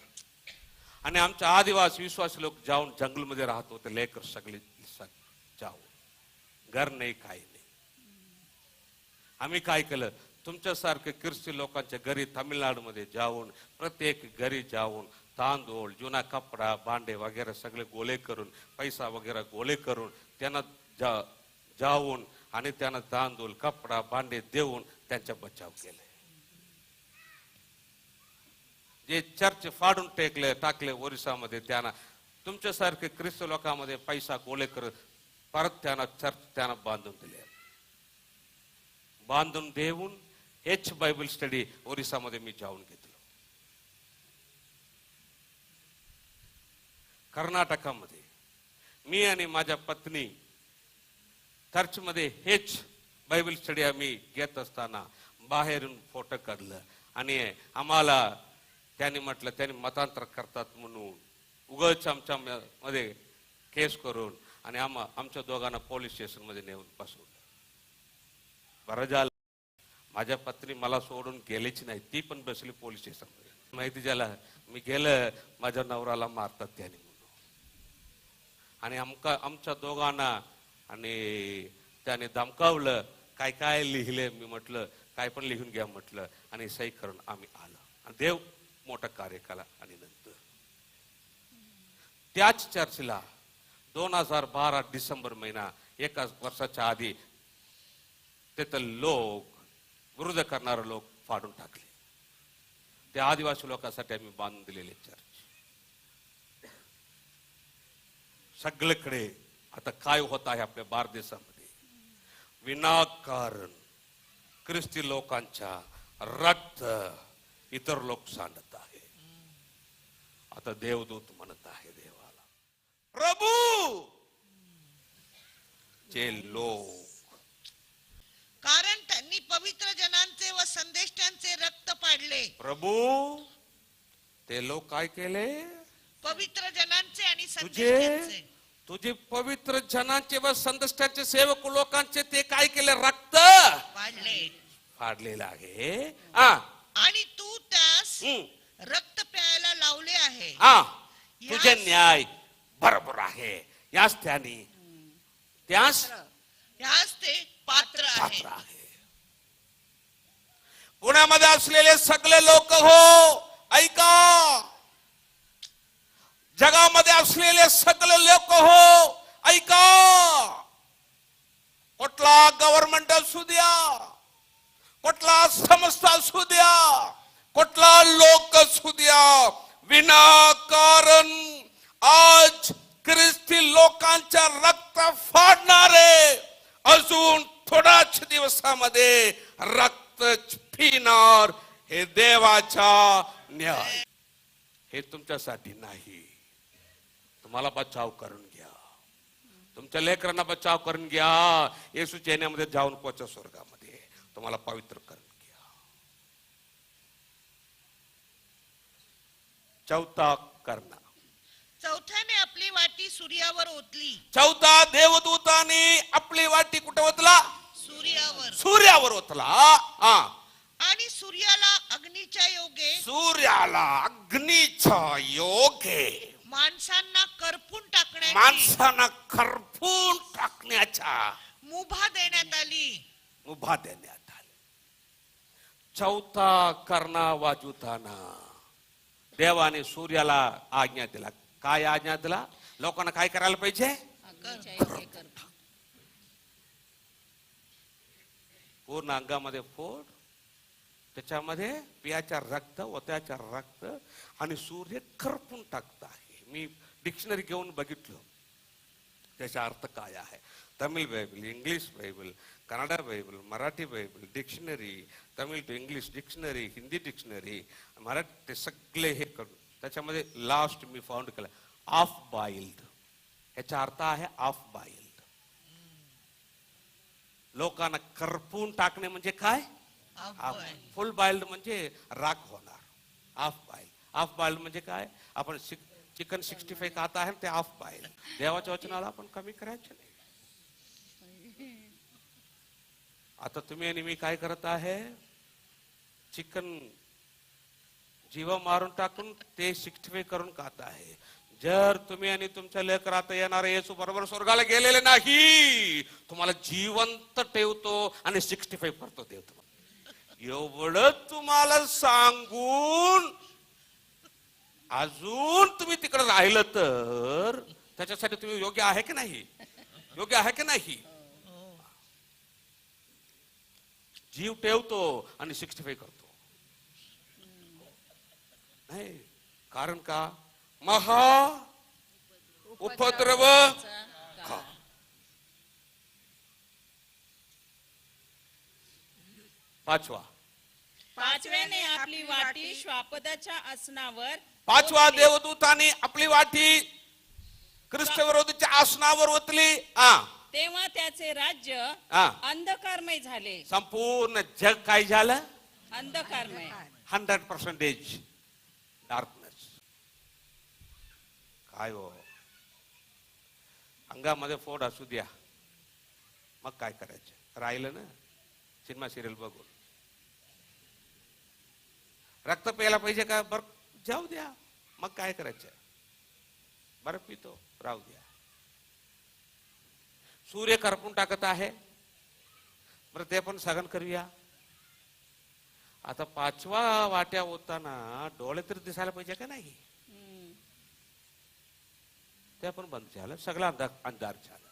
आणि आमच्या आदिवासी विश्वासी लोक जाऊन जंगलमध्ये राहत होते, लेकर सगळे जाऊन, घर नाही, काही नाही. आम्ही काय केलं, तुमच्यासारखे ख्रिस्ती लोकांच्या घरी तामिळनाडूमध्ये जाऊन, प्रत्येक घरी जाऊन तांदूळ, जुना कपडा, भांडे वगैरे सगळे गोळे करून, पैसा वगैरे गोळे करून त्यांना जाऊन आणि त्यांना तांदूळ, कपडा, भांडे देऊन त्यांचा बचाव केले. जे चर्च फाडून टाकले ओरिसामध्ये, त्यांना तुमच्यासारखे ख्रिस्ती लोकांमध्ये पैसा गोळे करत परत त्यांना चर्च त्यांना बांधून दिले. बांधून देऊन हेच बायबल स्टडी ओरिसामध्ये मी जाऊन घेतलो. कर्नाटकामध्ये मी आणि माझ्या पत्नी चर्चमध्ये हेच बायबल स्टडी आम्ही घेत असताना बाहेरून फोटो काढलं आणि आम्हाला त्यांनी म्हटलं, त्यांनी मतांतर करतात म्हणून उगाच आमच्या मध्ये केस करून आणि आमच्या दोघांना पोलीस स्टेशन मध्ये नेऊन बसवलं. बरं झालं माझ्या पत्नी मला सोडून गेलीच नाही, ती पण बसली पोलीस स्टेशन मध्ये. माहिती झालं मी गेलं, माझ्या नवऱ्याला मारतात त्याने म्हणून. आणि आमच्या दोघांना आणि त्याने धमकावलं, काय काय लिहिले. मी म्हटलं काय पण लिहून घ्या म्हटलं आणि सही करून आम्ही आलो आणि देव मोठं कार्य केला. आणि नंतर त्याच चर्चला 2012 डिसेंबर महिना, एका वर्षाच्या आधी तिथं लोक विरोध करणारे लोक फाडून टाकले. त्या आदिवासी लोकांसाठी आम्ही बांधून दिलेले चर्च सगळीकडे. आता काय होत आहे आपल्या भारत देशामध्ये, विनाकारण ख्रिस्ती लोकांच्या रक्त इतर लोक सांडत आहे. आता देवदूत म्हणत आहे देवाला, प्रभू जे लोक, कारण त्यांनी पवित्र जनांचे व संदेष्टांचे रक्त पाडले. प्रभू ते लोक काय केले, पवित्र जनांचे आणि तुझे संदेष्टांचे. तुझे पवित्र जनांचे व संदेष्टांचे सेवक लोकांचे ते काय केले, रक्त पाडले. फाडलेलं आहे. आणि तू त्यास रक्त प्यायला लावले आहे. तुझे न्याय बरोबर आहे. यास ते पात्र आहे. पुण्यामध्ये असलेले सगळे लोक हो ऐका, जगामध्ये असलेले सगळे लोक हो ऐका. कुठला गव्हर्नमेंट असू द्या, कुठला संस्था असू द्या, कुठला लोक असू द्या, विनाकारण आज ख्रिस्ती लोकांच्या रक्त फाडणारे अजून थोड्याच दिवसामध्ये रक्त पिणार. हे देवाचा न्याय. हे तुमच्यासाठी नाही, तुम्हाला बचाव करून घ्या, तुमच्या लेकरांना बचाव करून घ्या. येशूच्या येण्यामध्ये जाऊन पोचा स्वर्गामध्ये तुम्हाला पवित्र करून घ्या. चौथा करणं. चौथ्याने आपली वाटी सूर्यावर ओतली. चौथा देवदूताने आपली वाटी कुठे ओतला, सूर्यावर ओतला. आणि सूर्याला अग्नीच्या योगे माणसांना करपून टाकण्याच्या मुभा देण्यात आली. चौथा करणा वाजवताना देवाने सूर्याला आज्ञा दिला. काय आज्ञा दिला, लोकांना काय करायला पाहिजे, पूर्ण अंगामध्ये फोड, त्याच्यामध्ये पियाच्या रक्त, ओत्याच्या रक्त आणि सूर्य करपून टाकत आहे. मी डिक्शनरी घेऊन बघितलं त्याचा अर्थ काय आहे. Tamil Bible, English Bible, Kannada Bible, Marathi Bible, dictionary, Tamil to English dictionary, Hindi dictionary, Marathi, ते सगळे हे करून त्याच्यामध्ये लास्ट मी फाउंड केलं ऑफ बॉइल्ड. याचा अर्थ आहे ऑफ बॉइल्ड. लोकांना करपून टाकणे म्हणजे काय, फुल बॉइल्ड म्हणजे राख होणार. ऑफ बॉइल्ड म्हणजे काय, आपण चिकन 65 खात आहे ते ऑफ बॉइल्ड. देवाच्या वचनाला आपण कमी करायचे नाही. आता तुम्ही आणि मी काय करत आहे, चिकन जीव मारून टाकून ते 65 करून खात आहे. जर तुम्ही आणि तुमच्या लेकरात येणारे येशू बरोबर स्वर्गाला गेलेले नाही, तुम्हाला जिवंत ठेवतो आणि 65 करतो देव तुम्हाला. एवढं तुम्हाला सांगून अजून तुम्ही तिकडे राहिलं तर त्याच्यासाठी तुम्ही योग्य आहे की नाही, योग्य आहे की नाही. जीव ठेवतो आणि 65 करतो नाही. कारण का, महा उपद्रव. पाचव्याने आपली वाटी श्वापदाच्या आसनावर, पाचवा देवदूताने आपली वाटी ख्रिस्त विरोधीच्या आसनावर ओतली. तेव्हा त्याचे राज्य अंधकारमय झाले. संपूर्ण जग काय झालं, अंधकारमय, 100% डार्कनेस. काय हो, अंगामध्ये फोड असू द्या, मग काय करायचं, राहिलं ना सिनेमा सिरियल बघून. रक्त प्यायला पाहिजे का, बर जाऊ द्या, मग काय करायचं, बरं पितो राहू द्या. सूर्य करपून टाकत आहे, बरं ते पण सहन करूया. आता 5व्या वाट्या होताना डोळे तरी दिसायला पाहिजे का नाही? ते पण बंद झालं. सगळा अंधार अंधार झाला.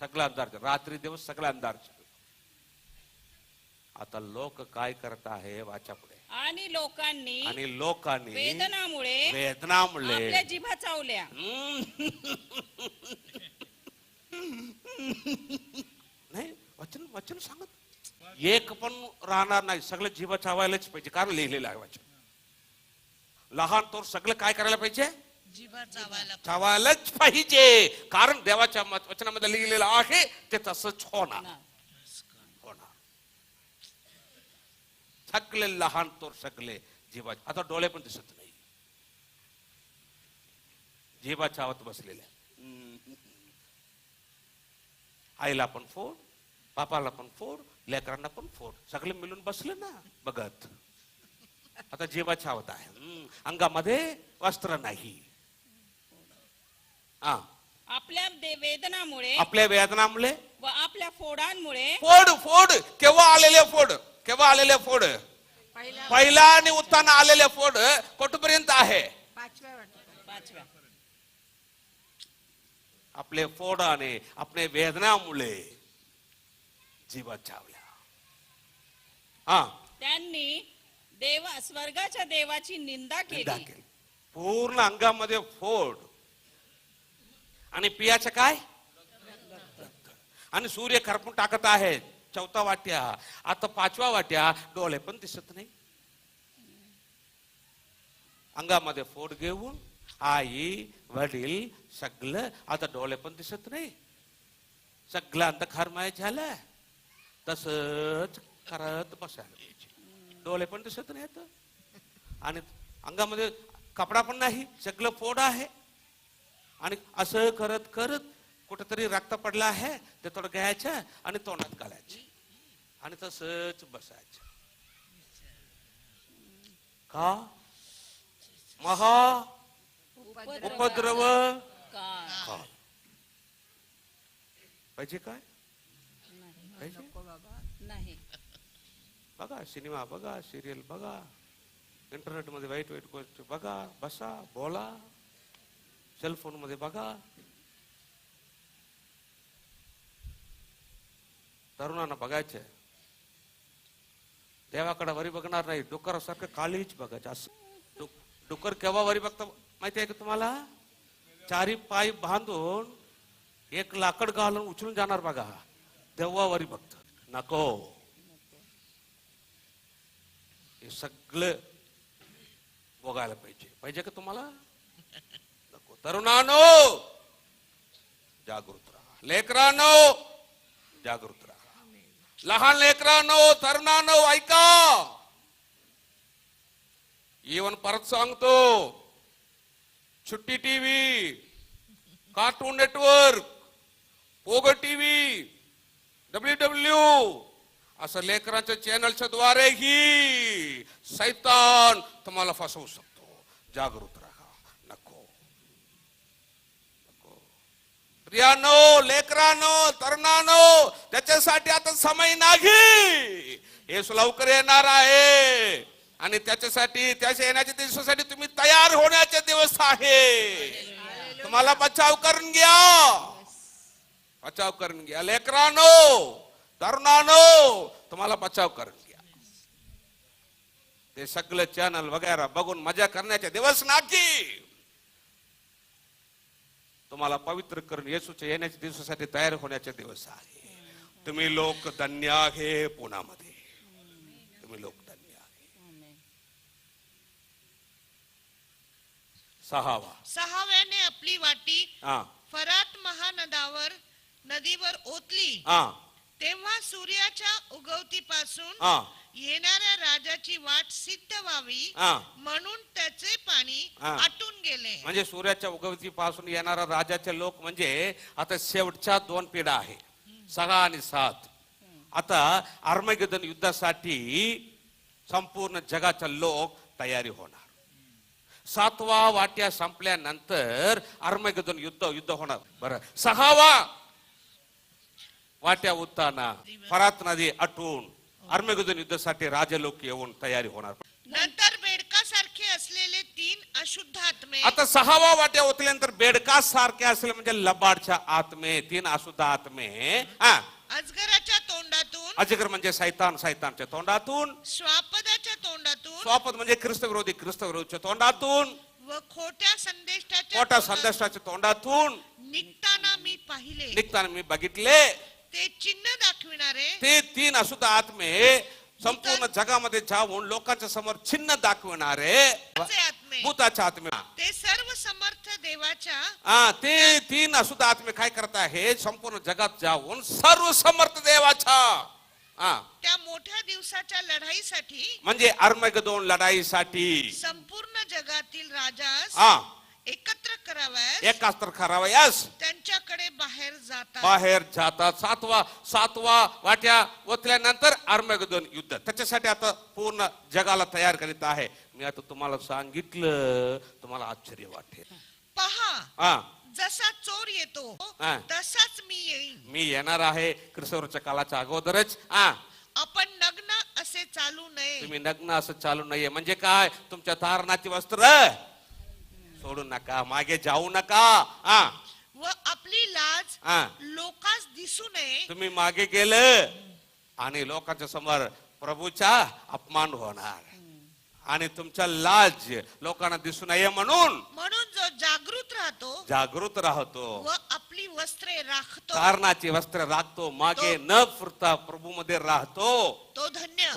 सगळा अंधार झाला. रात्री दिवस सगळा अंधार झाला. आता लोक काय करत आहे वाच्या पुढे? आणि लोकांनी वेदनामुळे आपल्या जिभा चावल्या. नाही, वचन वचन सांगत एक पण राहणार नाही. सगळं जीवा चावायलाच पाहिजे, कारण लिहिलेलं आहे वचन. लहान थोर सगळं काय करायला पाहिजे? जीवा चावायला चावायलाच पाहिजे, कारण देवाच्या वचनामध्ये लिहिलेलं आहे ते तसंच होणार. सगळे लहान थोर सगळे जीवा. आता डोळे पण दिसत नाही, जीवा चावत बसलेल्या. आईला पण फोड, बापाला पण फोड, लेकरांना पण फोड, सगळे मिळून बसले ना बघत. आता जीवा चावत आहे. अंगामध्ये वस्त्र नाही. आपल्या वेदनामुळे व आपल्या फोडांमुळे. फोड केव्हा आलेले फोड? पहिला आणि उत्तान आलेले फोड कुठपर्यंत आहे? 5व्या. आपले फोडाने आपल्या वेदनामुळे जीवा चावल्या. त्यांनी स्वर्गाच्या देवाची निंदा केली. पूर्ण अंगामध्ये फोड आणि पियाचं काय? आणि सूर्य करपून टाकत आहे. 4थ्या वाट्या. आता 5व्या वाट्या. डोळे पण दिसत नाही. अंगामध्ये फोड घेऊन आई वडील सगळं. आता डोळे पण दिसत नाही. सगळं अंधकारमय झालं. तसंच करत बसायला पाहिजे. डोळे पण दिसत नाही आता, आणि अंगामध्ये कपडा पण नाही, सगळं फोड आहे. आणि असं करत करत कुठेतरी रक्त पडलं आहे, ते थोडं घ्यायचं आणि तोंडात घालायचं आणि तसंच बसायचं. का? महा उपद्रव काळ. पाहिजे काय? नाही. बघा सिनेमा, बघा सिरियल, बघा इंटरनेट मध्ये वाईट वाईट गोष्ट बघा, बसा बोला, सेलफोन मध्ये बघा. तरुणांना बघायचं, देवाकडे वरी बघणार नाही, डुकरासारखं कालीच बघायचं. असं डुकर केव्हा वरी बघता माहिती आहे का तुम्हाला? 4 पाय बांधून एक लाकड घालून उचलून जाणार बघा, तेव्हा वरी बघत. नको, हे सगळं बघायला पाहिजे का तुम्हाला? नको. तरुणानो जागृत राहा, लेकरांनो जागृत राहा. लहान लेकरांनो, तरुणांनो ऐका. इवन परत सांगतो, छुट्टी TV, cartoon network, Pogo TV, WW असं लेकरांच्या चॅनलच्या द्वारेही सैतान तुम्हाला फसवू शकतो. जागृत राहा. नको नको. प्रियानो, लेकरांनो, तरुणांनो, त्याच्यासाठी आता समय नाही. येशू लवकर येणार आहे आणि त्याच्यासाठी, त्याच्या येण्याच्या दिवसासाठी तुम्ही तयार होण्याचे दिवस आहे. तुम्हाला बचाव करून घ्या, बचाव करून घ्या. लेकरांनो, तरुणांनो, तुम्हाला बचाव करून घ्या. ते सगळे चॅनल वगैरे बघून मजा करण्याचे दिवस नाही. तुम्हाला पवित्र करून येशूच्या येण्याच्या दिवसासाठी तयार होण्याचे दिवस आहे. तुम्ही लोक धन्य आहे. पुण्यामध्ये तुम्ही लोक धन्य आहे. 6व्याने आपली वाटी फरात महानदावर नदीवर ओतली. तेव्हा सूर्याच्या उगवतीपासून येणाऱ्या राजाची वाट सिद्ध व्हावी म्हणून त्याचे पाणी आटून गेले. म्हणजे सूर्याच्या उगवतीपासून येणारा राजाचे लोक म्हणजे आता शेवटच्या 2 पिढ्या आहे, 6 आणि 7. आता आर्मगेदन युद्धासाठी संपूर्ण जगाचा लोक तयारी होणार. 7वा वाट्या संपल्यानंतर आर्मगेदन युद्ध होणार. बरं, 6वा वाट्या उत्ताना फरात नदी आटून अर्मेगदोन युद्धासाठी राजे लोक येऊन तयारी होणार. नंतर बेडकासारखे असलेले 3 अशुद्ध आत्मे. आता 6वा वाट्या ओतल्यानंतर बेडका सारखे असले म्हणजे लबाडच्या आत्मे, 3 अशुद्ध आत्मे अजगराच्या तोंडातून. अजगर म्हणजे सैतान, सैतानच्या तोंडातून. श्वापदाच्या तोंडातून. स्वापद म्हणजे ख्रिस्तविरोधीच्या तोंडातून. व खोट्या खोट्या संदेशाच्या तोंडातून निघताना मी पाहिले. निघताना मी बघितले. ते चिन्ह दाखविणारे ते 3 अशुद्ध आत्मे संपूर्ण जगामध्ये जाऊन लोकांच्या समोर चिन्ह दाखवणारे आत्मे. भूताच्या आत्मे. ते सर्व समर्थ देवाच्या. ते 3 अशुद्ध आत्मे काय करत आहे? संपूर्ण जगात जाऊन सर्व समर्थ देवाच्या त्या मोठ्या दिवसाच्या लढाईसाठी म्हणजे अर्मेगदोन लढाईसाठी संपूर्ण जगातील राजास एकत्र करावयास त्यांच्याकडे बाहेर जातात. 7वा वाट्या ओतल्यानंतर अर्मेगदोन युद्ध. त्याच्यासाठी आता पूर्ण जगाला तयार करीत आहे. मी आता तुम्हाला सांगितलं, तुम्हाला आश्चर्य वाटेल. पहा, जसा चोर येतो तसाच मी येईन. मी येणार आहे ख्रिस्तच्या काळाच्या अगोदरच. आपण नग्न असे चालू नये. तुम्ही नग्न असं चालू नये म्हणजे काय? तुमच्या तारणाची वस्त्र सोडू नका, मागे जाऊ नका. व आपली लाज लोकांस दिसू नये. तुम्ही मागे गेलं आणि लोकांच्या समोर प्रभूचा अपमान होणार आणि तुमचा लाज लोकांना दिसू नये म्हणून जो जागृत राहतो व आपली वस्त्रे राखतो, तारणाची वस्त्र राखतो, मागे न फिरता प्रभू मध्ये राहतो, तो धन्य.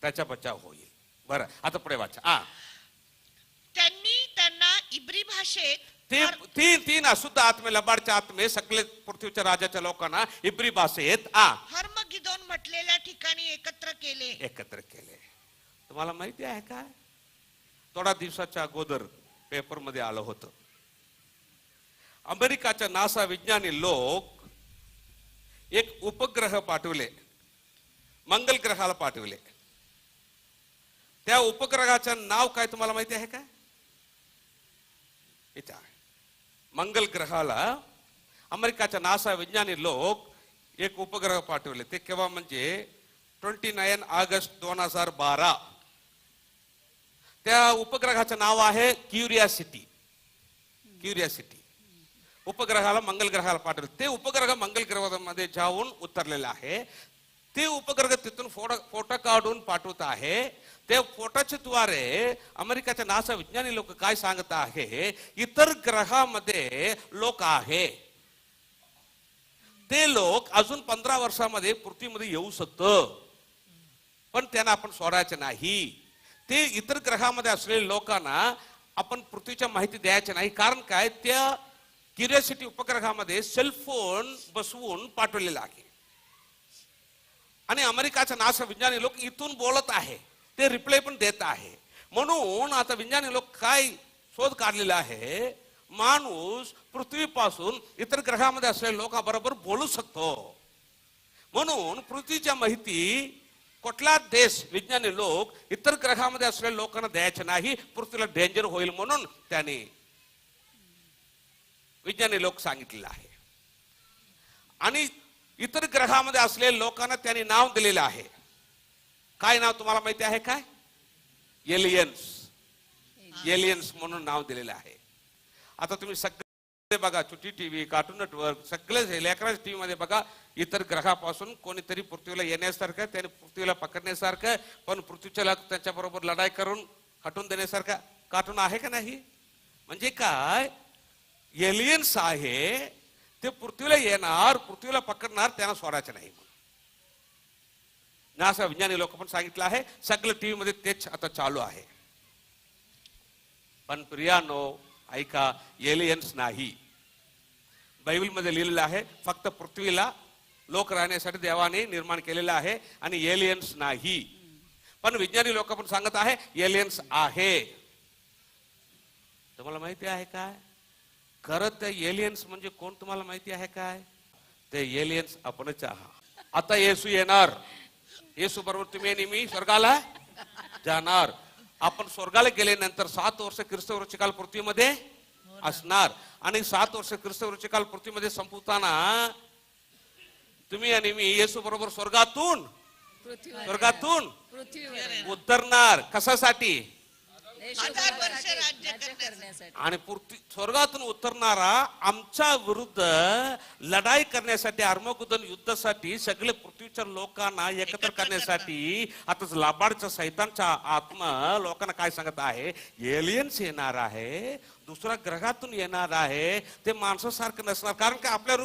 त्याचा बचाव होईल. बरं, आता पुढे वाचा. त्यांनी त्यांना इब्री भाषेत ते 3 अशुद्ध आत्मे, लबाडच्या आत्मे सगळे पृथ्वीच्या राजाच्या लोकांना इब्री भाषेत हर्मगिदोन म्हटलेल्या ठिकाणी एकत्र केले. तुम्हाला माहिती आहे का? थोडा दिवसाच्या अगोदर पेपर मध्ये आलं होतं. अमेरिकाच्या नासा विज्ञानी लोक एक उपग्रह पाठवले, मंगल ग्रहाला पाठवले. त्या उपग्रहाचं नाव काय तुम्हाला माहिती आहे का? मंगल ग्रहाला अमेरिकाच्या नासा विज्ञानी लोक एक उपग्रह पाठवले. ते केव्हा म्हणजे 29 ऑगस्ट 2012. त्या उपग्रहाचं नाव आहे क्युरियासिटी. उपग्रहाला मंगल ग्रहाला पाठवले. ते उपग्रह मंगल ग्रहामध्ये जाऊन उतरलेलं आहे. ते उपग्रह तिथून फोटो काढून पाठवत आहे. त्या फोटोच्या द्वारे अमेरिकाच्या नासा विज्ञानी लोक काय सांगत आहे? इतर ग्रहामध्ये लोक आहे, ते लोक अजून 15 वर्षामध्ये पृथ्वीमध्ये येऊ शकतं, पण त्यांना आपण सोडायचं नाही. ते इतर ग्रहामध्ये असलेल्या लोकांना आपण पृथ्वीच्या माहिती द्यायची नाही. कारण काय? त्या क्युरियोसिटी उपग्रहामध्ये सेलफोन बसवून पाठवलेला आहे आणि अमेरिकाचा नासा विज्ञानी लोक इथून बोलत आहे, ते रिप्लाय पण देत आहे. म्हणून आता विज्ञानी लोक काय शोध काढलेला आहे? माणूस पृथ्वीपासून इतर ग्रहामध्ये असलेल्या लोकांबरोबर बोलू शकतो. म्हणून पृथ्वीच्या माहिती कुठला देश विज्ञानी लोक इतर ग्रहामध्ये असलेल्या लोकांना द्यायचे नाही, पृथ्वीला डेंजर होईल म्हणून त्यांनी विज्ञानी लोक सांगितलेलं आहे. आणि इतर ग्रहामध्ये असलेल्या लोकांना त्यांनी नाव दिलेलं आहे. काय नाव तुम्हाला माहिती आहे काय? एलियन्स म्हणून नाव दिलेलं आहे. आता तुम्ही सगळे बघा, छोटी टीव्ही, कार्टून नेटवर्क, सगळे लेकरांच्या टीव्ही मध्ये बघा, इतर ग्रहापासून कोणीतरी पृथ्वीला येण्यासारखं, त्याने पृथ्वीला पकडण्यासारखं, पण पृथ्वीच्या त्यांच्या बरोबर लढाई करून हटून देण्यासारखं कार्टून आहे का नाही? म्हणजे काय? एलियन्स आहे, ते पृथ्वीला येणार, पृथ्वीला पकडणार, त्यांना सोडायचं नाही. नासा विज्ञानी लोक पण सांगितलं आहे. सगळं टीव्ही मध्ये तेच आता चालू आहे. पण प्रियानो ऐका, एलियन्स नाही. बायबल मध्ये लिहिलेलं आहे फक्त पृथ्वीला लोक राहण्यासाठी देवाने निर्माण केलेलं आहे आणि एलियन्स नाही. पण विज्ञानी लोक पण सांगत आहे एलियन्स आहे. तुम्हाला माहिती आहे काय? खरं ते एलियन्स म्हणजे कोण तुम्हाला माहिती आहे काय? ते एलियन्स आपणच आहात. आता येशू येणार, येशू बरोबर तुम्ही आणि मी स्वर्गाला जाणार. आपण स्वर्गाला गेल्यानंतर 7 वर्ष ख्रिस्तवृत्ती काल पृथ्वीमध्ये असणार आणि 7 वर्ष ख्रिस्तवृत्ती काल पृथ्वीमध्ये संपवताना तुम्ही आणि मी येशू बरोबर स्वर्गातून पृथ्वीवर उतरणार कशासाठी? हजार वर्ष राज्य करण्यासाठी आणि स्वर्गातून उतरणारा आमच्या विरुद्ध लढाई करण्यासाठी, आर्मगुदन युद्धासाठी सगळे पृथ्वीच्या लोकांना एकत्र करण्यासाठी. आता लाबाडच्या सैतानच्या आत्मा लोकांना काय सांगत आहे? एलियन्स येणार आहे, दुसऱ्या ग्रहातून येणार आहे, ते माणसासारखं नसणार, कारण की आपल्या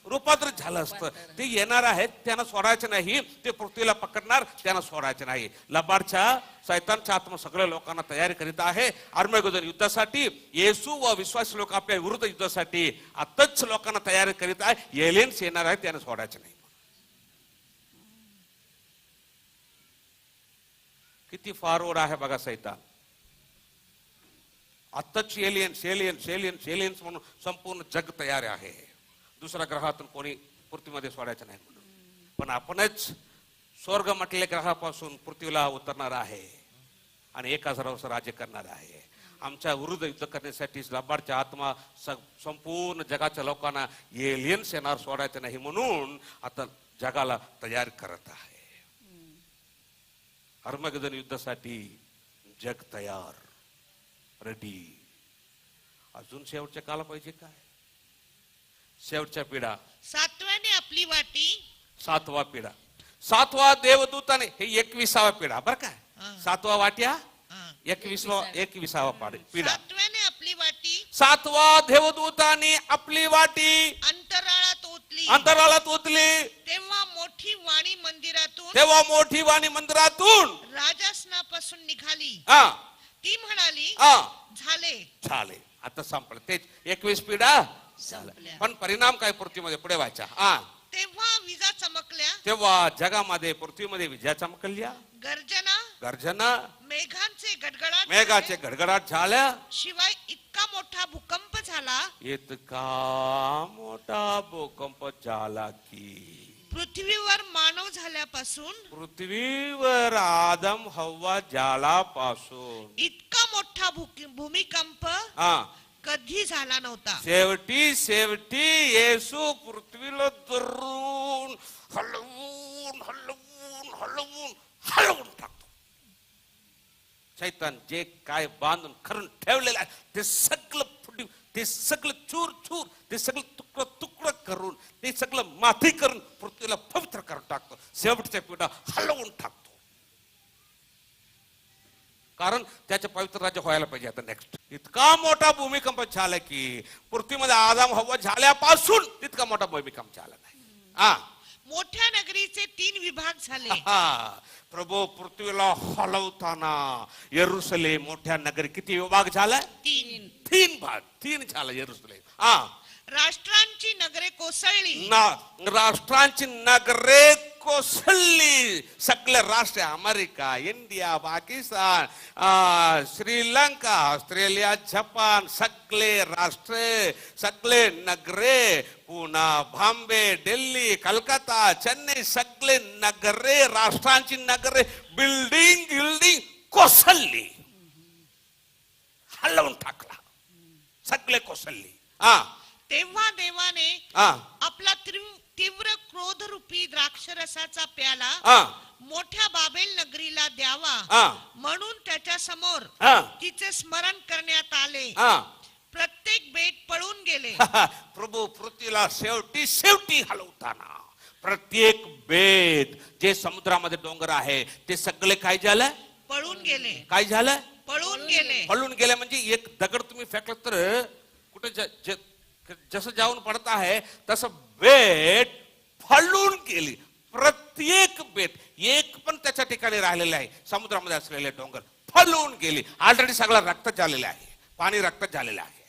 रूपांतर झालं असतं. ते येणार आहेत, त्यांना सोडायचं नाही, ते पृथ्वीला पकडणार, त्यांना सोडायचं नाही. लबाडच्या सैतानच्या आत्मा सगळ्या लोकांना तयारी करीत आहे आर्मगेदोन युद्धासाठी. येशू व विश्वासी लोक आपल्या विरुद्ध युद्धासाठी आताच लोकांना तयारी करीत आहे. एलियन्स येणार आहेत, त्यांना सोडायचं नाही. किती फॉरवर्ड आहे बघा सैतान. आताच एलियन्स एलियन्स एलियन्स एलियन्स म्हणून संपूर्ण जग तयार आहे. दुसऱ्या ग्रहातून कोणी पृथ्वीमध्ये सोडायचं नाही म्हणून. पण आपणच स्वर्ग म्हटलेल्या ग्रहापासून पृथ्वीला उतरणार आहे आणि 1000 वर्ष राज्य करणार आहे. आमच्या विरुद्ध युद्ध करण्यासाठी लबाडच्या आत्मा संपूर्ण जगाच्या लोकांना एलियन्स येणार, सोडायचं नाही म्हणून आता जगाला तयार करत आहे. आर्मगेदोन युद्धासाठी जग तयार, रेडी. अजून शेवटच्या काला पाहिजे काय? शेवटच्या पिढा. 7व्याने आपली वाटी. 7वा पिढा. 7वा देवदूताने, हे 21वा पिढा बरं काय. 7वा वाट्या 21वा पिढा. 7व्याने आपली वाटी. 7वा देवदूताने आपली वाटी अंतराळात ओतली. तेव्हा मोठी वाणी मंदिरातून राजासनापासून निघाली. ती म्हणाली, झाले आता संपलं. तेच 21 पिढा. पण परिणाम काय पृथ्वीमध्ये पुढे व्हायचा? तेव्हा विजा चमकल्या. तेव्हा जगामध्ये पृथ्वीमध्ये विजा चमकल्या. गर्जना मेघाचे गडगडाट झाल्या. शिवाय इतका मोठा भूकंप झाला की पृथ्वीवर मानव झाल्यापासून, पृथ्वीवर आदम हव्वा झाल्यापासून इतका मोठा भूमिकंप कधी झाला नव्हता. शेवटी येशू पृथ्वीला धरून हलवून टाकतो. सैतान जे काय बांधून खरून ठेवलेलं आहे ते सगळं फुटी, ते सगळं चूर चूर, ते सगळं तुकडं करून, ते सगळं माती करून पृथ्वीला पवित्र करून टाकतो. शेवटच्या पिढा हलवून टाकतो. कारण त्याचं पवित्र राज्य व्हायला पाहिजे. आता नेक्स्ट इतका मोठा भूमिकंप झाला की पृथ्वीमध्ये आदम हव्वा झाल्यापासून तितका मोठा भूमिकंप झाला नाही. मोठ्या नगरीचे 3 विभाग झाले. प्रभू पृथ्वीला हलवताना यरुशलेम मोठ्या नगरी किती विभाग झाला? 3 भाग. 3 झाला यरुशलेम. राष्ट्रांची नगरे कोसळली. राष्ट्रांची नगरे कोसळली. सगळे राष्ट्र, America, India, Pakistan, Sri Lanka, Australia, Japan, सगळे राष्ट्र, सगळे नगरे, पुणे, बॉम्बे, दिल्ली, कलकत्ता, चेन्नई, सगळे नगरे, राष्ट्रांची नगरे, बिल्डिंग कोसळली. हलवून टाकला, सगळे कोसळली. तेव्हा देवाने आपला तीव्र क्रोध रूपी द्राक्षरसाचा प्याला मोठ्या बाबेल नगरीला द्यावा म्हणून त्याच्या समोर तिचे स्मरण करण्यात आले. प्रत्येक बेट पळून गेले. प्रभू पृथ्वीला शेवटी हलवताना प्रत्येक बेट, जे समुद्रामध्ये डोंगर आहे ते सगळे काय झालं? पळून गेले. काय झालं? पळून गेले. म्हणजे एक दगड तुम्ही फेकलं तर कुठे जसं जाऊन पडत आहे तसं बेट फळून गेली. प्रत्येक बेट, एक पण त्याच्या ठिकाणी राहिलेलं आहे. समुद्रामध्ये असलेले डोंगर फळून गेली. ऑलरेडी सगळं रक्त झालेलं आहे, पाणी रक्त झालेलं आहे.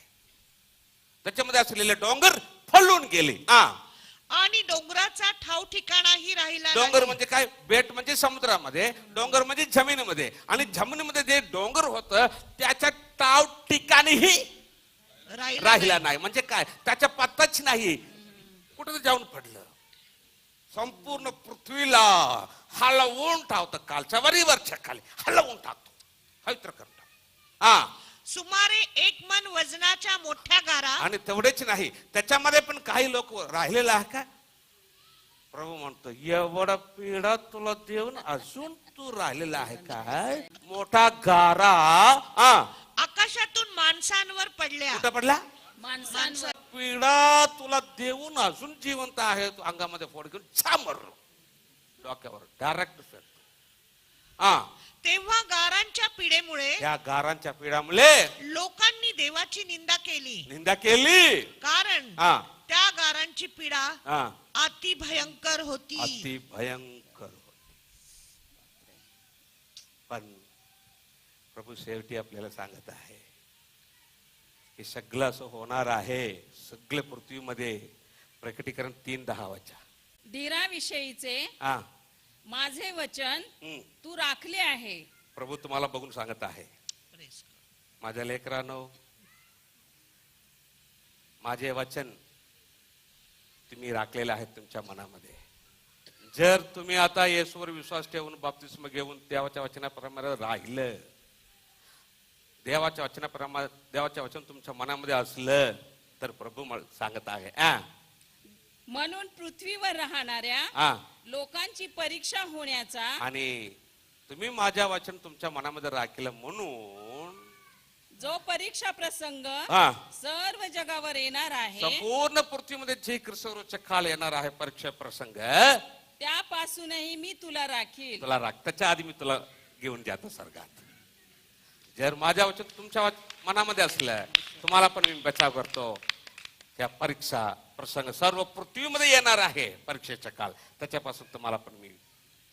त्याच्यामध्ये असलेले डोंगर फळून गेले. आणि डोंगराचा ठाव ठिकाणाही राहिला. डोंगर म्हणजे काय? बेट म्हणजे समुद्रामध्ये, डोंगर म्हणजे जमिनीमध्ये. आणि जमिनीमध्ये जे डोंगर होत त्याच्या ठाव ठिकाणीही राहिला नाही. म्हणजे काय? त्याच्या पत्ताच नाही, कुठे जाऊन पडलं. संपूर्ण पृथ्वीला हलवून टाकतो. कालच्या वरच्या खाली हलवून टाकतो, पवित्र करतो. सुमारे 1 मन वजनाच्या मोठ्या गारा. आणि तेवढेच नाही, त्याच्यामध्ये पण काही लोक राहिलेला आहे का? प्रभू म्हणतो एवढा पिढा तुला देऊन अजून तू राहिलेला आहे काय? मोठा गारा आकाशातून माणसांवर पडल्या. कुठं पडला? माणसांवर. पिढा तुला देऊन अजून जिवंत आहे. तू अंगामध्ये फोड घेऊन छामर डोक्यावर डायरेक्ट तेव्हा गारांच्या पिढेमुळे, या गारांच्या पिढ्यामुळे लोकांनी देवाची निंदा केली. कारण त्या गारांची पिढा अति भयंकर होती. अति भयंकर होती. पण प्रभू शेवटी आपल्याला सांगत आहे की सगळं असं होणार आहे. सगळे पृथ्वीमध्ये प्रकटीकरण 3:10 धीराविषयीचे माझे वचन तू राखले आहे. प्रभू तुम्हाला बघून सांगत आहे, माझ्या लेकरांनो, माझे वचन तुम्ही राखलेले आहेत तुमच्या मनामध्ये. जर तुम्ही आता येशूवर विश्वास ठेवून बाप्तिस्म घेऊन देवाच्या वचनाप्रमाणे राहिलं, देवाच्या वचन तुमच्या मनामध्ये असलं तर प्रभू सांगत आहे म्हणून पृथ्वीवर राहणाऱ्या लोकांची परीक्षा होण्याचा, आणि तुम्ही माझ्या वचन तुमच्या मनामध्ये राखलं म्हणून जो परीक्षा प्रसंग सर्व जगावर येणार आहे, संपूर्ण पृथ्वीमध्ये जे ख्रिस्तरोचे काळ येणार आहे, परीक्षा प्रसंग, त्यापासूनही मी तुला राखील. तुला राख. त्याच्या आधी मी तुला घेऊन जातो स्वर्गात. जर माझ्या वचन तुमच्या मनामध्ये असलं, तुम्हाला पण मी बचाव करतो. त्या परीक्षा प्रसंग सर्व पृथ्वीमध्ये येणार आहे, परीक्षेचा काळ, त्याच्यापासून तुम्हाला पण मी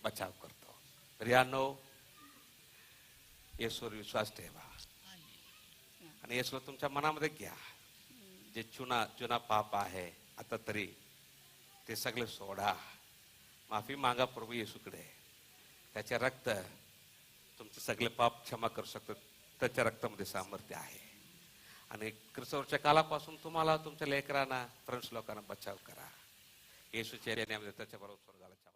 बचाव करतो. प्रियानो, येशूवर विश्वास ठेवा आणि येशूला तुमच्या मनामध्ये घ्या. जे जुना पाप आहे आता तरी ते सगळे सोडा. माफी मागा प्रभू येशूकडे. त्याचे रक्त तुमचे सगळे पाप क्षमा करू शकतात. त्याच्या रक्तामध्ये सामर्थ्य आहे. आणि ख्रिस्तच्या कालापासून तुम्हाला तुमच्या लेकरांना, फ्रेंड्स लोकांना बचाव करा. येशूच्या नावामध्ये त्याच्या बरोबर स्वर्गाला जाऊ.